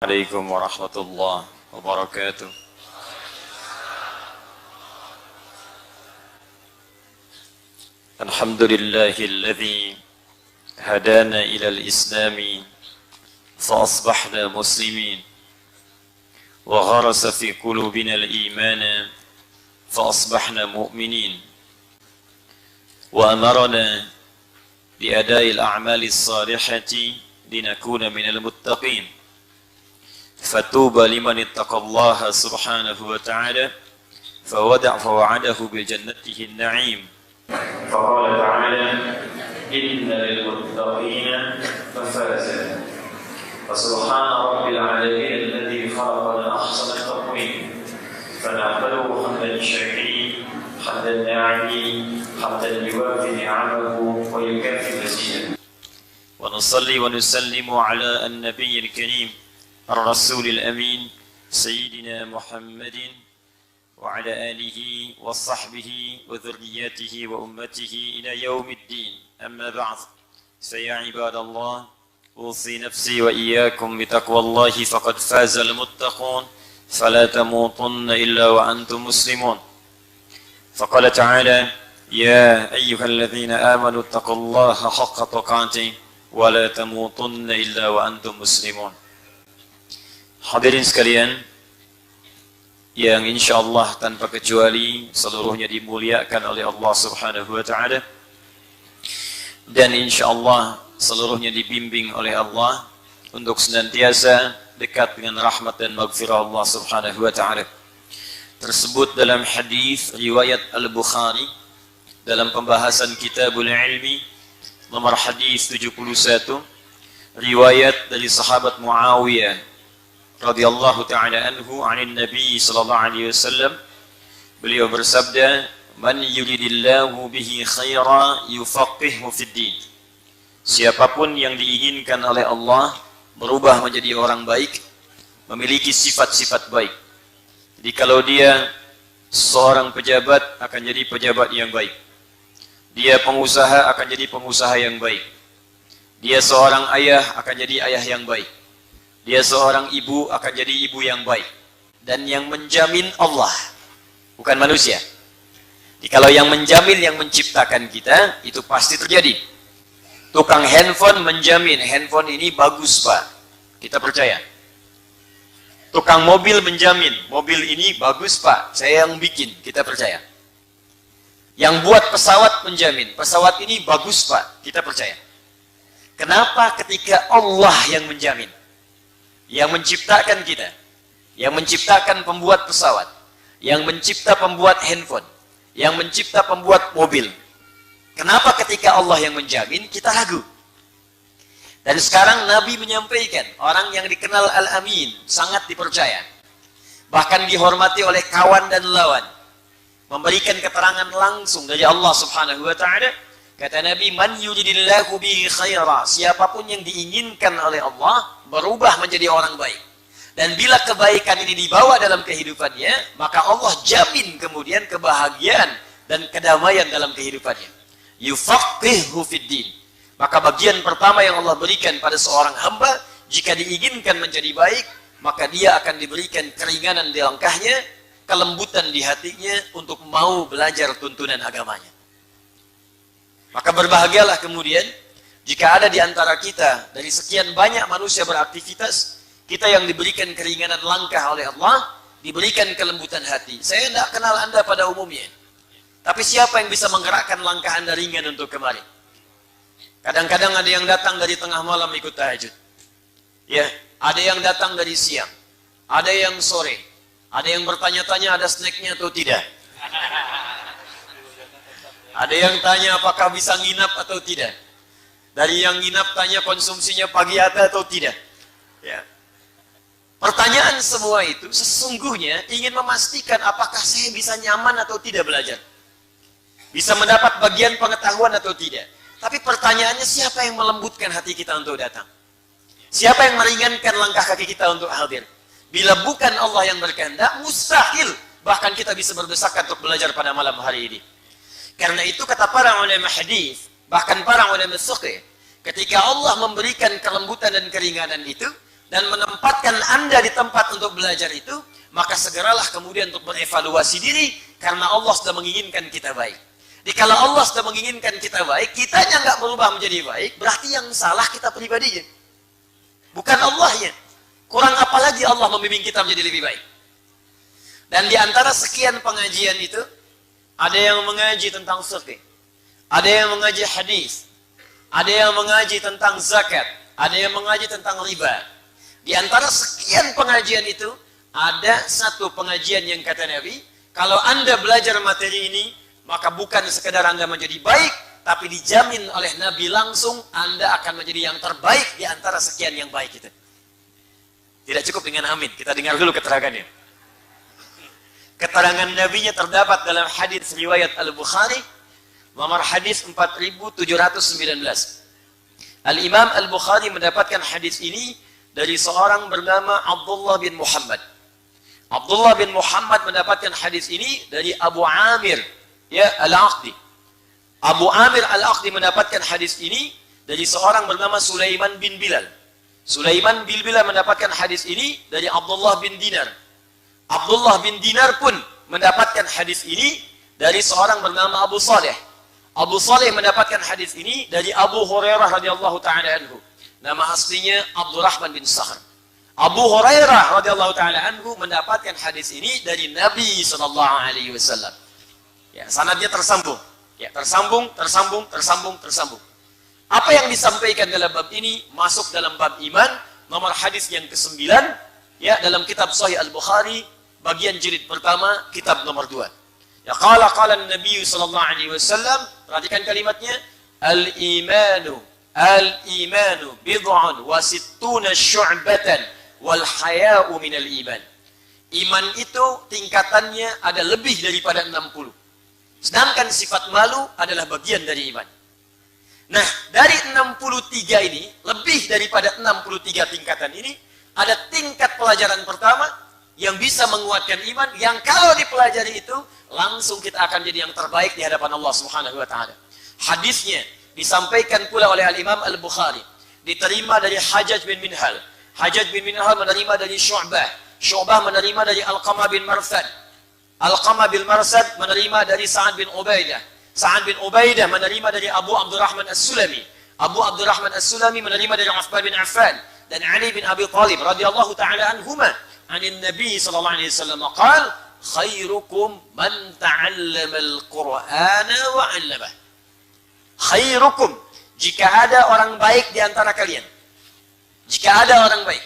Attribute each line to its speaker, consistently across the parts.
Speaker 1: عليكم ورحمة الله وبركاته. الحمد لله الذي هدانا إلى الإسلام فأصبحنا مسلمين، وغرس في قلوبنا الإيمان فأصبحنا مؤمنين، وأمرنا بأداء الأعمال الصالحة لنكون من المتقين. فطوبى لمن اتقى الله سبحانه وتعالى فوعده بجنته النعيم. فقال تعالى: إن للمتقين مفازا. فسبحان رب العالمين الذي خلقنا أحسن تقويم، فنحمده حمدا شاكرين حمدا ناعمين حمدا يوافي نعمه ويكافئ مزيدا. ونصلي ونسلم على النبي الكريم الرسول الأمين سيدنا محمد وعلى آله وصحبه وذرياته وأمته إلى يوم الدين. أما بعد، فيا عباد الله، أوصي نفسي وإياكم بتقوى الله فقد فاز المتقون، فلا تموتن إلا وأنتم مسلمون. فقال تعالى: يا أيها الذين آمنوا اتقوا الله حق تقاته ولا تموتن إلا وأنتم مسلمون. Hadirin sekalian yang insyaallah tanpa kecuali seluruhnya dimuliakan oleh Allah Subhanahu wa taala, dan insyaallah seluruhnya dibimbing oleh Allah untuk senantiasa dekat dengan rahmat dan maghfirah Allah Subhanahu wa taala. Tersebut dalam hadis riwayat Al-Bukhari dalam pembahasan Kitabul Ilmi nomor hadis 71, riwayat dari sahabat Muawiyah radhiyallahu ta'ala anhu 'anil Nabi sallallahu alaihi wasallam. Beliau bersabda: "Man yuridillahu bihi khaira yufaqihu fid din." Siapapun yang diinginkan oleh Allah berubah menjadi orang baik, memiliki sifat-sifat baik. Jadi kalau dia seorang pejabat akan jadi pejabat yang baik. Dia pengusaha akan jadi pengusaha yang baik. Dia seorang ayah akan jadi ayah yang baik. Dia seorang ibu akan jadi ibu yang baik. Dan yang menjamin Allah, bukan manusia. Jadi kalau yang menjamin, yang menciptakan kita, itu pasti terjadi. Tukang handphone menjamin, handphone ini bagus Pak, kita percaya. Tukang mobil menjamin, mobil ini bagus Pak, saya yang bikin, kita percaya. Yang buat pesawat menjamin, pesawat ini bagus Pak, kita percaya. Kenapa ketika Allah yang menjamin? Yang menciptakan kita, yang menciptakan pembuat pesawat, yang mencipta pembuat handphone, yang mencipta pembuat mobil. Kenapa ketika Allah yang menjamin kita ragu? Dan sekarang Nabi menyampaikan, orang yang dikenal Al-Amin, sangat dipercaya, bahkan dihormati oleh kawan dan lawan, memberikan keterangan langsung dari Allah Subhanahu wa ta'ala. Kata Nabi, "Man yuridillahu bihi khaira." Siapapun yang diinginkan oleh Allah berubah menjadi orang baik. Dan bila kebaikan ini dibawa dalam kehidupannya, maka Allah jamin kemudian kebahagiaan dan kedamaian dalam kehidupannya. Yufaqihu fid din. Maka bagian pertama yang Allah berikan pada seorang hamba, jika diinginkan menjadi baik, maka dia akan diberikan keringanan di langkahnya, kelembutan di hatinya untuk mau belajar tuntunan agamanya. Maka berbahagialah kemudian jika ada di antara kita, dari sekian banyak manusia beraktivitas, kita yang diberikan keringanan langkah oleh Allah, diberikan kelembutan hati. Saya tidak kenal Anda pada umumnya, tapi siapa yang bisa menggerakkan langkah Anda ringan untuk kemari? Kadang-kadang ada yang datang dari tengah malam ikut tahajud, ya, ada yang datang dari siang, ada yang sore, ada yang bertanya-tanya ada snacknya atau tidak. Ada yang tanya apakah bisa nginap atau tidak. Dari yang nginap tanya konsumsinya pagi ada atau tidak. Ya. Pertanyaan semua itu sesungguhnya ingin memastikan apakah saya bisa nyaman atau tidak belajar. Bisa mendapat bagian pengetahuan atau tidak. Tapi pertanyaannya, siapa yang melembutkan hati kita untuk datang? Siapa yang meringankan langkah kaki kita untuk hadir? Bila bukan Allah yang berkehendak, mustahil bahkan kita bisa berdesakan untuk belajar pada malam hari ini. Karena itu kata para ulama hadis, bahkan para ulama fiqh, ketika Allah memberikan kelembutan dan keringanan itu, dan menempatkan Anda di tempat untuk belajar itu, maka segeralah kemudian untuk berevaluasi diri, karena Allah sudah menginginkan kita baik. Jadi kalau Allah sudah menginginkan kita baik, kitanya nggak berubah menjadi baik, berarti yang salah kita pribadinya, bukan Allahnya. Kurang apa lagi Allah membimbing kita menjadi lebih baik. Dan di antara sekian pengajian itu, ada yang mengaji tentang fikih, ada yang mengaji hadis, ada yang mengaji tentang zakat, ada yang mengaji tentang riba. Di antara sekian pengajian itu, ada satu pengajian yang kata Nabi, kalau Anda belajar materi ini, maka bukan sekedar Anda menjadi baik, tapi dijamin oleh Nabi langsung Anda akan menjadi yang terbaik di antara sekian yang baik itu. Tidak cukup dengan amin, kita dengar dulu keterangannya. Keterangan Nabi-nya terdapat dalam hadis riwayat Al-Bukhari, nomor hadis 4719. Al-Imam Al-Bukhari mendapatkan hadis ini dari seorang bernama Abdullah bin Muhammad. Abdullah bin Muhammad mendapatkan hadis ini dari Abu Amir Al-Aqdi. Abu Amir Al-Aqdi mendapatkan hadis ini dari seorang bernama Sulaiman bin Bilal. Sulaiman bin Bilal mendapatkan hadis ini dari Abdullah bin Dinar. Abdullah bin Dinar pun mendapatkan hadis ini dari seorang bernama Abu Saleh. Abu Saleh mendapatkan hadis ini dari Abu Hurairah radhiyallahu taala anhu. Nama aslinya Abdurrahman bin Sakhr. Abu Hurairah radhiyallahu taala anhu mendapatkan hadis ini dari Nabi sallallahu alaihi wasallam. Ya, sanadnya tersambung. Ya, tersambung. Apa yang disampaikan dalam bab ini masuk dalam bab iman, nomor hadis yang ke-9, ya, dalam kitab Sahih Al-Bukhari, bagian jilid pertama, kitab nomor 2. Ya, qala Nabi sallallahu alaihi wasallam, perhatikan kalimatnya, al-imanu bid'un wa sittuna syu'batan wal haya'u minal iman. Iman itu tingkatannya ada lebih daripada 60. Sedangkan sifat malu adalah bagian dari iman. Nah, dari 63 ini, lebih daripada 63 tingkatan ini, ada tingkat pelajaran pertama yang bisa menguatkan iman, yang kalau dipelajari itu, langsung kita akan jadi yang terbaik di hadapan Allah Subhanahu wa taala. Hadisnya disampaikan pula oleh Al-Imam Al-Bukhari, diterima dari Hajjaj bin Minhal. Hajjaj bin Minhal menerima dari Syu'bah. Syu'bah menerima dari Alqamah bin Marsad. Alqamah bin Marsad menerima dari Sa'ad bin Ubaidah. Sa'ad bin Ubaidah menerima dari Abu Abdurrahman As-Sulami. Abu Abdurrahman As-Sulami menerima dari Uthman bin Affan dan Ali bin Abi Thalib radhiyallahu taala anhuma, anin Nabi sallallahu alaihi wasallam qala, khairukum man ta'allama al-Qur'ana wa 'allamah. Khairukum, jika ada orang baik di antara kalian. Jika ada orang baik,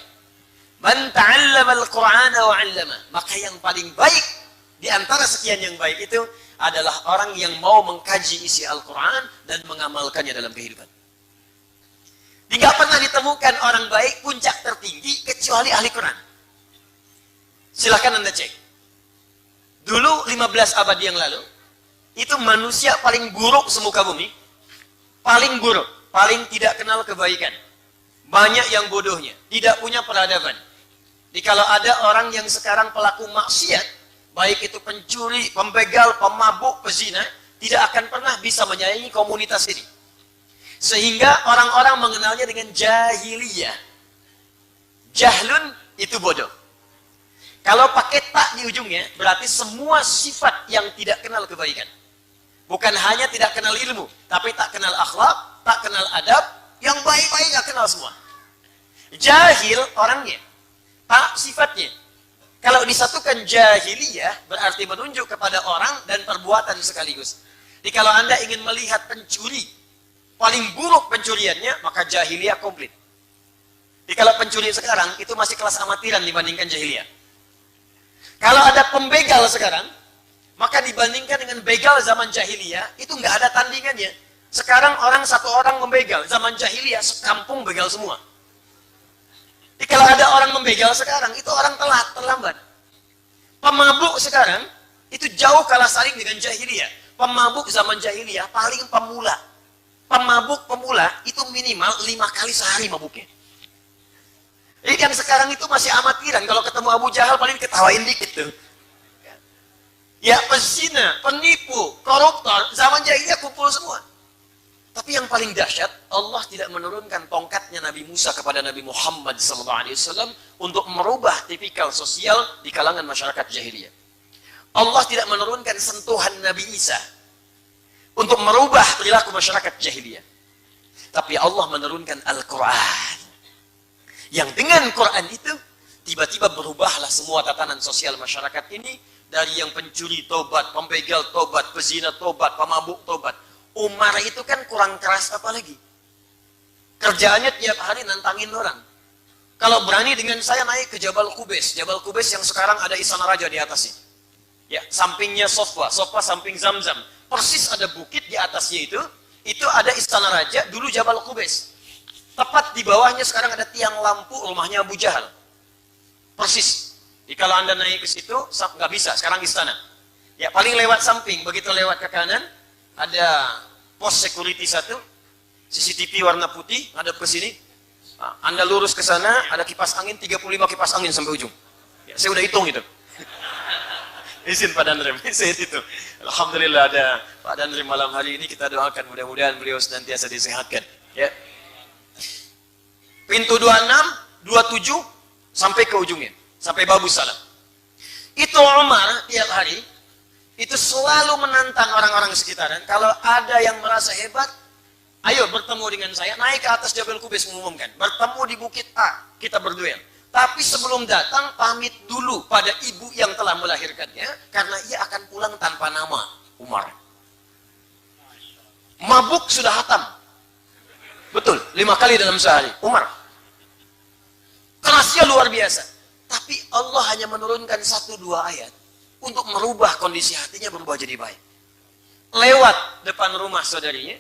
Speaker 1: man ta'allama al-Qur'ana wa 'allamah, maka yang paling baik di antara sekian yang baik itu adalah orang yang mau mengkaji isi Al-Quran dan mengamalkannya dalam kehidupan. Tidak pernah ditemukan orang baik puncak tertinggi kecuali ahli Quran. Silahkan Anda cek. Dulu 15 abad yang lalu, itu manusia paling buruk semuka bumi. Paling buruk, paling tidak kenal kebaikan. Banyak yang bodohnya, tidak punya peradaban. Jadi kalau ada orang yang sekarang pelaku maksiat, baik itu pencuri, pembegal, pemabuk, pezina, tidak akan pernah bisa menyayangi komunitas ini. Sehingga orang-orang mengenalnya dengan jahiliyah. Jahlun itu bodoh. Kalau pakai tak di ujungnya, berarti semua sifat yang tidak kenal kebaikan. Bukan hanya tidak kenal ilmu, tapi tak kenal akhlak, tak kenal adab, yang baik-baik nggak kenal semua. Jahil orangnya, tak sifatnya. Kalau disatukan jahiliyah, berarti menunjuk kepada orang dan perbuatan sekaligus. Jadi kalau Anda ingin melihat pencuri, paling buruk pencuriannya, maka jahiliyah komplit. Jadi kalau pencuri sekarang, itu masih kelas amatiran dibandingkan jahiliyah. Kalau ada pembegal sekarang, maka dibandingkan dengan begal zaman jahiliyah, itu nggak ada tandingannya. Sekarang satu orang membegal, zaman jahiliyah, sekampung begal semua. Jadi kalau ada orang membegal sekarang, itu orang terlambat. Pemabuk sekarang, itu jauh kalah saing dengan jahiliyah. Pemabuk zaman jahiliyah paling pemula. Pemabuk pemula itu minimal 5 kali sehari mabuknya. Jadi yang sekarang itu masih amatiran. Kalau ketemu Abu Jahal paling ketawain dikit tuh. Ya pezina, penipu, koruptor, zaman jahiliyah kumpul semua.
Speaker 2: Tapi yang paling dahsyat, Allah tidak menurunkan tongkatnya Nabi Musa kepada Nabi Muhammad SAW untuk merubah tipikal sosial di kalangan masyarakat jahiliyah. Allah tidak menurunkan sentuhan Nabi Isa untuk merubah perilaku masyarakat jahiliyah. Tapi Allah menurunkan Al-Quran. Yang dengan Quran itu, tiba-tiba berubahlah semua tatanan sosial masyarakat ini. Dari yang pencuri tobat, pembegal tobat, pezina tobat, pemabuk tobat. Umar itu kan kurang keras apa lagi? Kerjaannya tiap hari nantangin orang. Kalau berani dengan saya naik ke Jabal Qubais. Jabal Qubais yang sekarang ada Istana Raja di atasnya. Ya, sampingnya Sofa samping Zamzam. Persis ada bukit di atasnya itu ada Istana Raja, dulu Jabal Qubais. Tepat di bawahnya sekarang ada tiang lampu rumahnya Abu Jahal. Persis. Kalau Anda naik ke situ, nggak bisa, sekarang istana. Ya, paling lewat samping, begitu lewat ke kanan, ada pos security satu, CCTV warna putih, ngadep ke sini. Anda lurus ke sana, ada kipas angin, 35 kipas angin sampai ujung. Ya, saya udah hitung itu. Izin Pak Danrem, saya itu. Alhamdulillah ada Pak Danrem malam hari ini, kita doakan mudah-mudahan beliau senantiasa disehatkan. Ya. Pintu 26, 27, sampai ke ujungnya. Sampai Babu Salam. Itu Umar tiap hari, itu selalu menantang orang-orang sekitaran. Kalau ada yang merasa hebat, ayo bertemu dengan saya, naik ke atas Jabal Qubais mengumumkan. Bertemu di Bukit A, kita berduel. Tapi sebelum datang, pamit dulu pada ibu yang telah melahirkannya, karena ia akan pulang tanpa nama, Umar. Mabuk sudah hatam. Betul, 5 kali dalam sehari, Umar. Kerasnya luar biasa. Tapi Allah hanya menurunkan 1-2 ayat untuk merubah kondisi hatinya berubah jadi baik. Lewat depan rumah saudarinya,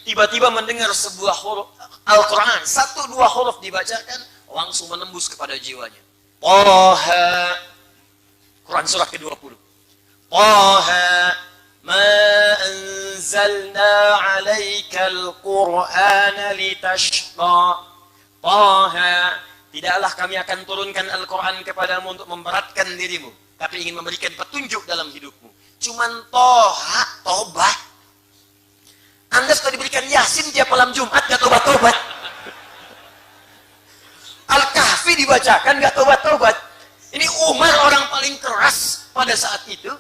Speaker 2: tiba-tiba mendengar sebuah huruf Al-Quran, 1-2 huruf dibacakan, langsung menembus kepada jiwanya. Taha, Quran surah ke-20. Taha, ma anzalna alaikal Qur'ana litashqa. Taha, tidaklah kami akan turunkan Al-Quran kepadamu untuk memberatkan dirimu, tapi ingin memberikan petunjuk dalam hidupmu. Cuman toha, tobat. Anda sudah diberikan Yasin tiap malam Jumat, gak tobat-tobat. Al-Kahfi dibacakan, gak tobat-tobat. Ini Umar orang paling keras pada saat itu.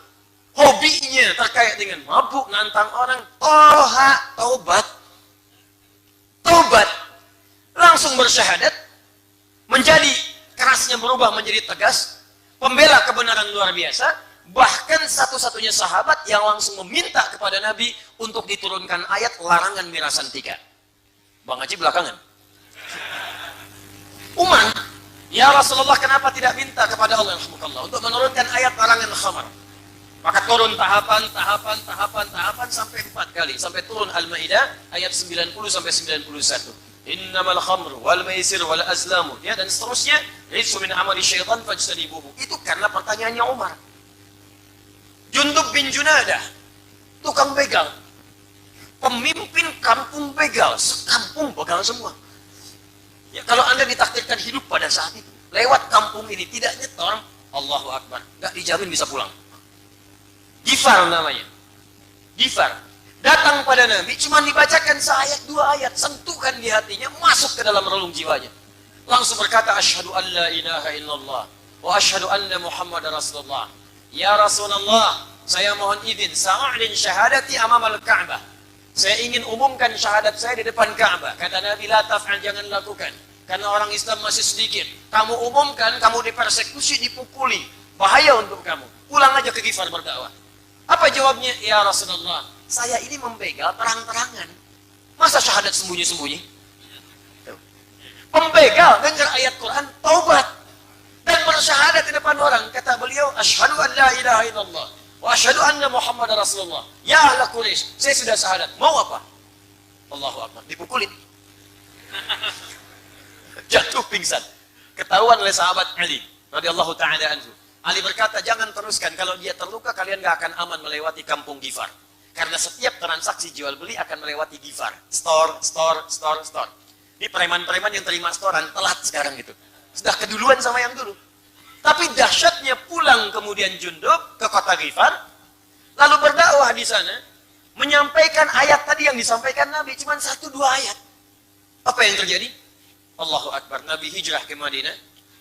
Speaker 2: Hobinya terkait dengan mabuk, nantang orang. Toha, tobat. Tobat. Langsung bersyahadat. Menjadi kerasnya berubah menjadi tegas, pembela kebenaran luar biasa, bahkan satu-satunya sahabat yang langsung meminta kepada Nabi untuk diturunkan ayat larangan mirasan 3. Bang Haji belakangan. Umar, ya Rasulullah kenapa tidak minta kepada Allah untuk menurunkan ayat larangan khamar? Maka turun tahapan sampai 4 kali, sampai turun Al-Maidah ayat 90 sampai 91. Innamal khamru wal maisir wal azlamu, ya, dan seterusnya, rizqu min amali syaitan fajtanibuhu. Itu karena pertanyaannya Umar. Jundub bin Junadah, tukang begal, pemimpin kampung begal, sekampung begal semua. Ya, kalau Anda ditakdirkan hidup pada saat itu, lewat kampung ini tidak nyetor, Allahu Akbar, nggak dijamin bisa pulang. Gifar namanya. Gifar. Datang pada Nabi, cuma dibacakan seayat 2 ayat, sentuhkan di hatinya, masuk ke dalam relung jiwanya. Langsung berkata, asyhadu an la ilaha illallah, wa asyhadu anna Muhammadar Rasulullah. Ya Rasulullah, saya mohon izin, sa'a'lin syahadati amamal Ka'bah. Saya ingin umumkan syahadat saya di depan Ka'bah. Kata Nabi, la taf'al, jangan lakukan. Karena orang Islam masih sedikit. Kamu umumkan, kamu dipersekusi, dipukuli. Bahaya untuk kamu. Pulang aja ke Gifar berdakwah. Apa jawabnya? Ya Rasulullah, saya ini membegal terang-terangan. Masa syahadat sembunyi-sembunyi? Pembegal dengar ayat Quran, taubat. Dan bersyahadat di depan orang. Kata beliau, asyhadu an la ilaha illallah. Wa asyhadu anna Muhammad Rasulullah. Ya ahla Quraisy, saya sudah syahadat. Mau apa? Allahu Akbar. Dipukulin. Jatuh pingsan. Ketahuan oleh sahabat Ali radhiyallahu ta'ala anhu. Ali berkata, jangan teruskan. Kalau dia terluka, kalian gak akan aman melewati kampung Gifar. Karena setiap transaksi jual beli akan melewati Gifar. Store. Ini preman-preman yang terima storan telat sekarang gitu. Sudah keduluan sama yang dulu. Tapi dahsyatnya pulang kemudian Jundub ke kota Gifar, lalu berdakwah di sana, menyampaikan ayat tadi yang disampaikan Nabi, cuma 1-2 ayat. Apa yang terjadi? Allahu Akbar, Nabi hijrah ke Madinah.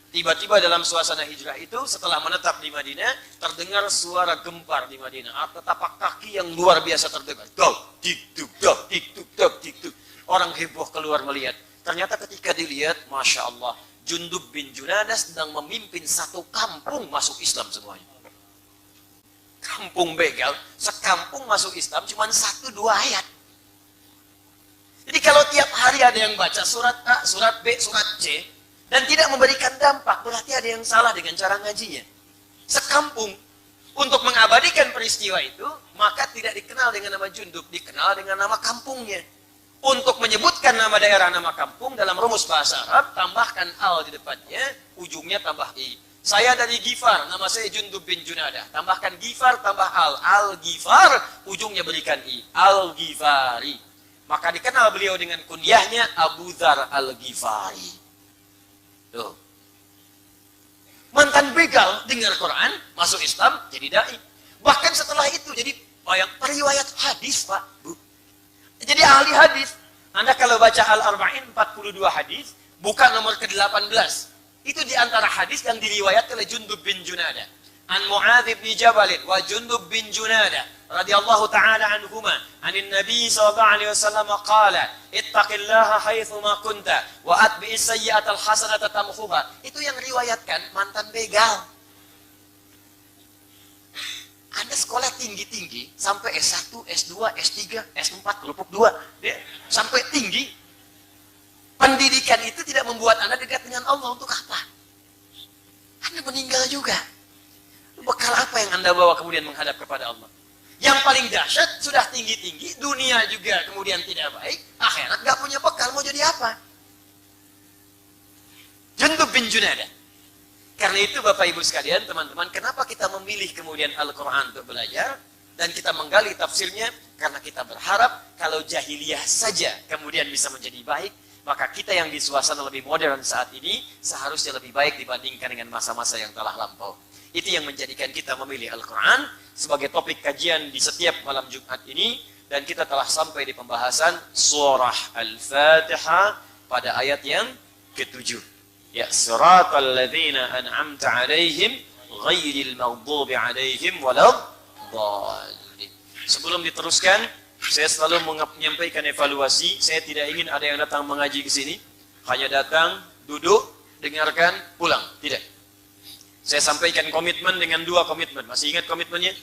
Speaker 2: Tiba-tiba dalam suasana hijrah itu, setelah menetap di Madinah, terdengar suara gempar di Madinah. Atau tapak kaki yang luar biasa terdengar. Dok, dik, duk, dok, dik, duk, dok, dik, duk. Orang heboh keluar melihat. Ternyata ketika dilihat, Masya Allah, Jundub bin Junadah sedang memimpin satu kampung masuk Islam semuanya. Kampung begal, sekampung masuk Islam cuma 1-2 ayat. Jadi kalau tiap hari ada yang baca surat A, surat B, surat C, dan tidak memberikan dampak, berarti ada yang salah dengan cara ngajinya. Sekampung, untuk mengabadikan peristiwa itu, maka tidak dikenal dengan nama Jundub, dikenal dengan nama kampungnya. Untuk menyebutkan nama daerah, nama kampung, dalam rumus bahasa Arab, tambahkan al di depannya, ujungnya tambah i. Saya dari Gifar, nama saya Jundub bin Junadah. Tambahkan Gifar, tambah al. Al-Gifar, ujungnya berikan i. Al-Gifari. Maka dikenal beliau dengan kunyahnya Abu Dzar Al-Ghifari. Tuh. Mantan begal, dengar Quran, masuk Islam, jadi dai. Bahkan setelah itu, jadi periwayat hadis, Pak, Bu. Jadi ahli hadis. Anda kalau baca Al-Arba'in, 42 hadis, buka nomor ke-18. Itu di antara hadis yang diriwayatkan oleh Jundub bin Junadah. An Mu'adz bin Jabal wa Jundub bin Junadah radhiyallahu ta'ala anhuma anin Nabi sallallahu alaihi wasallam qala ittaqillaha haitsu ma kunta wa atbi'is sayyi'atal hasanata tamhuha. Itu yang riwayatkan mantan begal. Anda sekolah tinggi-tinggi sampai S1, S2, S3, S4, kelompok 2, sampai tinggi. Pendidikan itu tidak membuat Anda dekat dengan Allah. Untuk apa? Anda meninggal juga. Bekal apa yang Anda bawa kemudian menghadap kepada Allah? Yang paling dahsyat, sudah tinggi-tinggi, dunia juga kemudian tidak baik, akhirat gak punya bekal, mau jadi apa? Jundub bin Junadah. Karena itu Bapak Ibu sekalian, teman-teman, kenapa kita memilih kemudian Al-Quran untuk belajar, dan kita menggali tafsirnya, karena kita berharap kalau jahiliyah saja kemudian bisa menjadi baik, maka kita yang di suasana lebih modern saat ini, seharusnya lebih baik dibandingkan dengan masa-masa yang telah lampau. Itu yang menjadikan kita memilih Al-Quran sebagai topik kajian di setiap malam Jumat ini. Dan kita telah sampai di pembahasan surah Al-Fatihah pada ayat yang ke-7. Ya, siratal ladzina an'amta alaihim ghairil maghdubi alaihim waladdallin. Sebelum diteruskan, saya selalu menyampaikan evaluasi. Saya tidak ingin ada yang datang mengaji ke sini, hanya datang, duduk, dengarkan, pulang. Tidak. Saya sampaikan komitmen dengan 2 komitmen. Masih ingat komitmennya?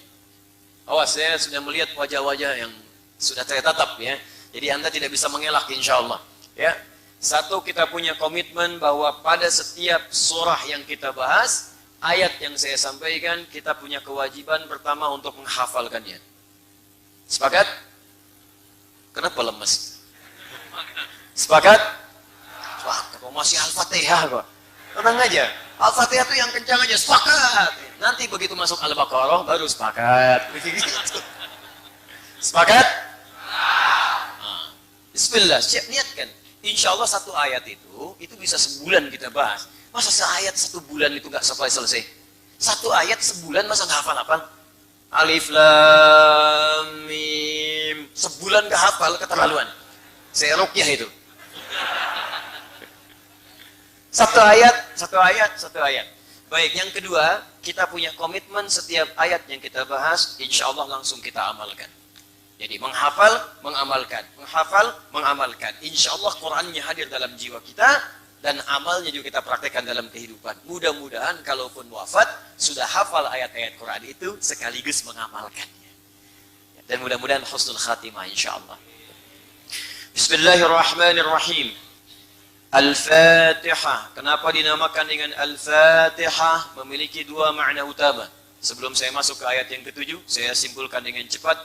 Speaker 2: Awas, saya sudah melihat wajah-wajah yang sudah saya tatap ya. Jadi Anda tidak bisa mengelak insya Allah. Ya. 1, kita punya komitmen bahwa pada setiap surah yang kita bahas, ayat yang saya sampaikan, kita punya kewajiban pertama untuk menghafalkannya. Sepakat? Kenapa lemes? Sepakat? Wah, kok masih Al-Fatihah kok. Tenang aja. Al-Fatihah itu yang kencang aja, sepakat. Nanti begitu masuk Al-Baqarah, baru sepakat. Sepakat? Nah, bismillah, siap niatkan. Insya Allah 1 ayat itu bisa sebulan kita bahas. Masa seayat 1 bulan itu nggak selesai? 1 ayat sebulan masa nggak hafal-hafal? Alif, Lam, Mim. Sebulan nggak hafal, keterlaluan. Saya ruqyah itu. 1 ayat. Baik, yang kedua, kita punya komitmen setiap ayat yang kita bahas, insya Allah langsung kita amalkan. Jadi menghafal, mengamalkan. Menghafal, mengamalkan. Insya Allah Qurannya hadir dalam jiwa kita, dan amalnya juga kita praktekkan dalam kehidupan. Mudah-mudahan kalaupun wafat, sudah hafal ayat-ayat Quran itu, sekaligus mengamalkannya. Dan mudah-mudahan husnul khatimah insya Allah. Bismillahirrahmanirrahim. Al-Fatihah. Kenapa dinamakan dengan Al-Fatihah? Memiliki 2 makna utama. Sebelum saya masuk ke ayat yang ke-7, saya simpulkan dengan cepat.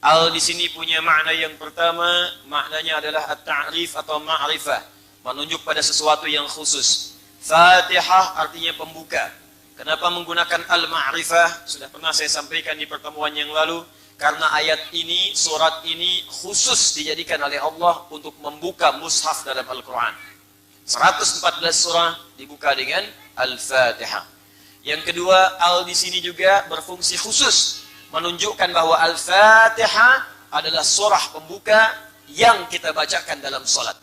Speaker 2: Al di sini punya makna yang pertama, maknanya adalah at-ta'rif atau ma'rifah, menunjuk pada sesuatu yang khusus. Fatihah artinya pembuka. Kenapa menggunakan al-ma'rifah? Sudah pernah saya sampaikan di pertemuan yang lalu. Karena ayat ini, surat ini khusus dijadikan oleh Allah untuk membuka mushaf dalam Al-Quran. 114 surah dibuka dengan Al-Fatihah. Yang kedua, al di sini juga berfungsi khusus, menunjukkan bahwa Al-Fatihah adalah surah pembuka yang kita bacakan dalam salat.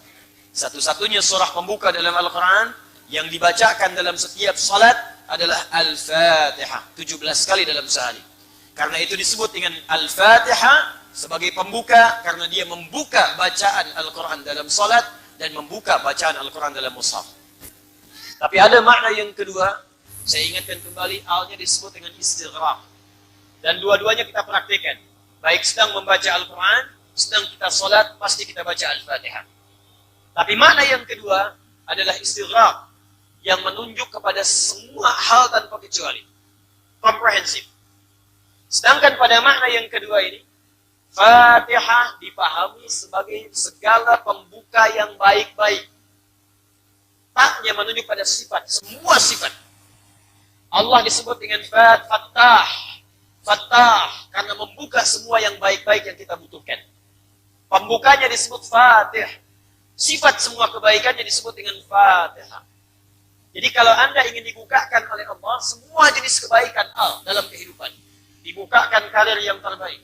Speaker 2: Satu-satunya surah pembuka dalam Al-Quran yang dibacakan dalam setiap salat adalah Al-Fatihah. 17 kali dalam sehari. Karena itu disebut dengan Al-Fatihah sebagai pembuka, karena dia membuka bacaan Al-Quran dalam salat dan membuka bacaan Al-Quran dalam mushaf. Tapi ada makna yang kedua, saya ingatkan kembali, alnya disebut dengan istighraq. Dan dua-duanya kita praktikkan. Baik sedang membaca Al-Quran, sedang kita salat, pasti kita baca Al-Fatihah. Tapi makna yang kedua adalah istighraq, yang menunjuk kepada semua hal tanpa kecuali. Komprehensif. Sedangkan pada makna yang kedua ini, Fatihah dipahami sebagai segala pembuka yang baik-baik. Taknya menunjuk pada sifat, semua sifat. Allah disebut dengan Fattah. Fattah, karena membuka semua yang baik-baik yang kita butuhkan. Pembukanya disebut Fatih. Sifat semua kebaikannya disebut dengan Fatihah. Jadi kalau Anda ingin dibukakan oleh Allah, semua jenis kebaikan dalam kehidupan. Dibukakan karir yang terbaik.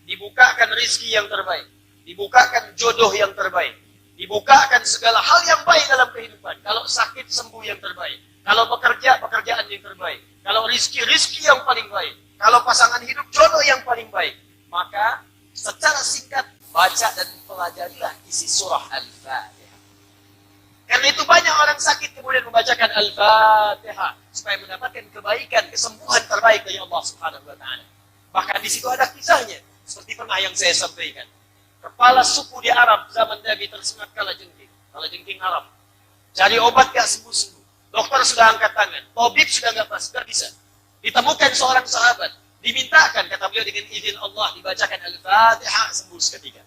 Speaker 2: Dibukakan rizki yang terbaik. Dibukakan jodoh yang terbaik. Dibukakan segala hal yang baik dalam kehidupan. Kalau sakit, sembuh yang terbaik. Kalau bekerja, pekerjaan yang terbaik. Kalau rizki yang paling baik. Kalau pasangan hidup, jodoh yang paling baik. Maka secara singkat, baca dan pelajarilah isi surah Al-Fatihah. Karena itu banyak orang sakit kemudian membacakan Al-Fatihah. Supaya mendapatkan kebaikan, kesembuhan terbaik dari Allah Subhanahu wa Ta'ala. Bahkan di situ ada kisahnya. Seperti pernah yang saya sampaikan. Kepala suku di Arab zaman Nabi tersengat kalajengking Arab. Cari obat gak sembuh-sembuh. Dokter sudah angkat tangan. Tabib sudah gak bisa. Ditemukan seorang sahabat. Dimintakan, kata beliau, dengan izin Allah dibacakan Al-Fatihah, sembuh seketika.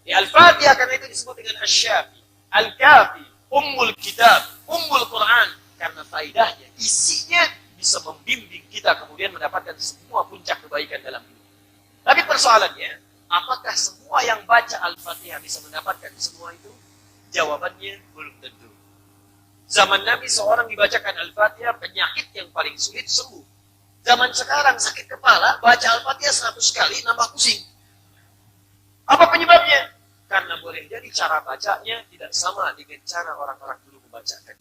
Speaker 2: Di Al-Fatihah karena itu disebut dengan Asy-Syafi, Al-Kafi, Ummul Kitab, Ummul Quran. Karena faidahnya, isinya bisa membimbing kita kemudian mendapatkan semua puncak kebaikan dalam hidup. Tapi persoalannya, apakah semua yang baca Al-Fatihah bisa mendapatkan semua itu? Jawabannya belum tentu. Zaman Nabi seorang dibacakan Al-Fatihah, penyakit yang paling sulit sembuh. Zaman sekarang sakit kepala, baca Al-Fatihah 100 kali, nambah pusing. Apa penyebabnya? Karena boleh jadi cara bacanya tidak sama dengan cara orang-orang dulu membacakan.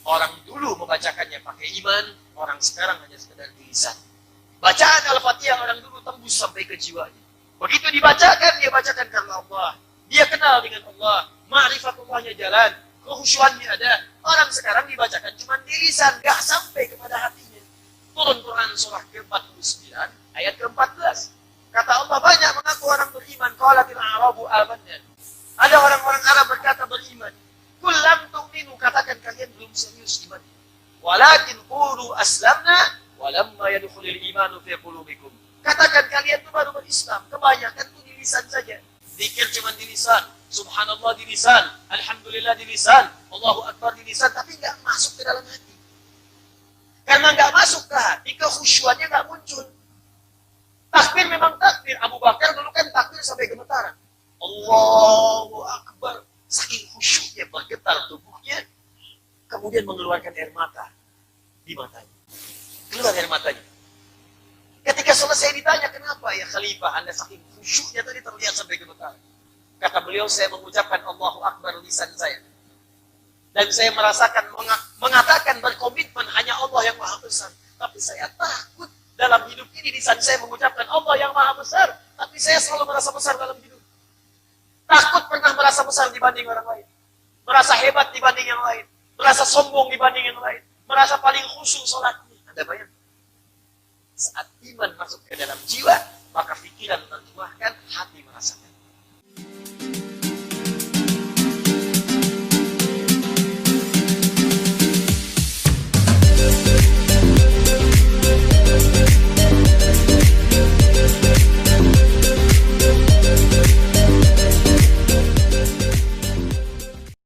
Speaker 2: Orang dulu membacakannya pakai iman, orang sekarang hanya sekedar tulisan. Bacaan Al-Fatihah orang dulu tembus sampai ke jiwanya. Begitu dibacakan, dia bacakan karena Allah. Dia kenal dengan Allah, ma'rifatullahnya jalan, kehusyuannya ada. Orang sekarang dibacakan cuma di lisan, gak sampai kepada hatinya. Turun Quran surah ke-49 ayat ke-14. Kata Allah, banyak mengaku orang beriman. Qalatil a'rabu amanna. Ada orang-orang Arab berkata beriman. Qul lam tu'minu, katakan kalian belum serius iman. Walakin qulu aslamna walamma yadkhulul imanu fi qulubikum. Katakan kalian itu baru berislam. Kebanyakan itu di lisan saja. Zikir cuma di lisan. Subhanallah di lisan. Alhamdulillah di lisan. Allahu Akbar di lisan. Tapi nggak masuk ke dalam hati. Karena nggak masuk ke hati, kekhusyuannya nggak muncul. Takbir memang takbir. Abu Bakar dulu kan takbir sampai gemetaran. Allahu Akbar. Saking khusyuknya bergetar tubuhnya. Kemudian mengeluarkan air mata di matanya. Keluar air matanya. Ketika selesai ditanya, kenapa ya Khalifah Anda saking khusyuknya tadi terlihat sampai gemetaran? Kata beliau, saya mengucapkan Allahu Akbar lisan saya. Dan saya merasakan, mengatakan berkomitmen hanya Allah yang maha besar. Tapi saya takut dalam hidup ini lisan saya mengucapkan Allah yang maha besar. Tapi saya selalu merasa besar dalam hidup. Takut pernah merasa besar dibanding orang lain. Merasa hebat dibanding yang lain. Merasa sombong dibanding yang lain. Merasa paling khusyuk sholatnya. Anda bayangkan? Saat iman masuk ke dalam jiwa, maka pikiran menerjemahkan, hati merasakan.